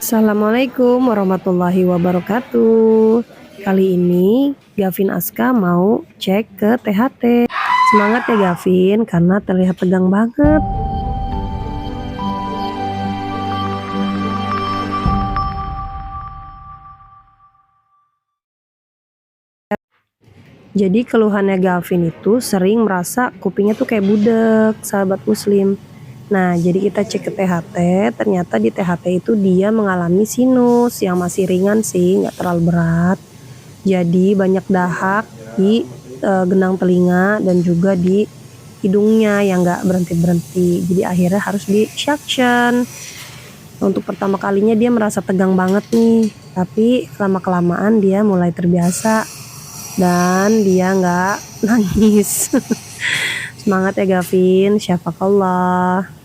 Assalamualaikum warahmatullahi wabarakatuh. Kali ini Gavin Aska mau cek ke THT. Semangat ya Gavin, karena terlihat tegang banget. Jadi keluhannya Gavin itu sering merasa kupingnya tuh kayak budek, sahabat muslim. Nah, jadi kita cek ke THT, ternyata di THT itu dia mengalami sinus yang masih ringan sih, nggak terlalu berat. Jadi banyak dahak di genang telinga dan juga di hidungnya yang nggak berhenti-berhenti. Jadi akhirnya harus di suction. Untuk pertama kalinya dia merasa tegang banget nih, tapi lama-kelamaan dia mulai terbiasa dan dia nggak nangis. Semangat ya Gavin, syafakallah.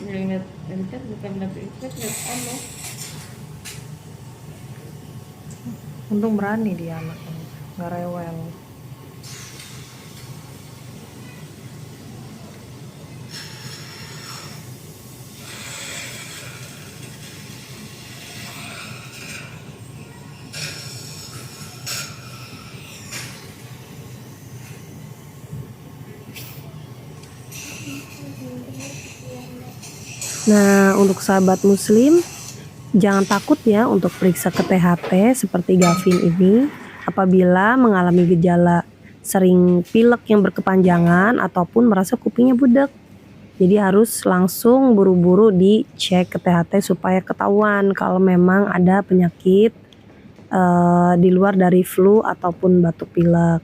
Ngeliat Intet bukan dapet Intet, liat anu. Untung berani dia anaknya, nggak rewel. Nah, untuk sahabat muslim, jangan takut ya untuk periksa ke THT seperti Gavin ini apabila mengalami gejala sering pilek yang berkepanjangan ataupun merasa kupingnya budek. Jadi harus langsung buru-buru dicek ke THT supaya ketahuan kalau memang ada penyakit di luar dari flu ataupun batuk pilek.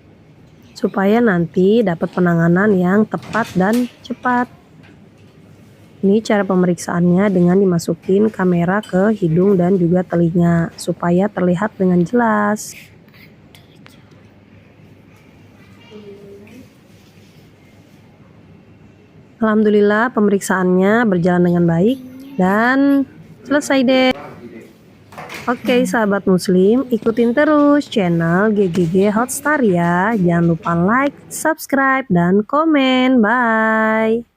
Supaya nanti dapat penanganan yang tepat dan cepat. Ini cara pemeriksaannya dengan dimasukin kamera ke hidung dan juga telinga supaya terlihat dengan jelas. Alhamdulillah pemeriksaannya berjalan dengan baik dan selesai deh. Oke sahabat muslim, ikutin terus channel GGG Hotstar ya. Jangan lupa like, subscribe, dan komen. Bye.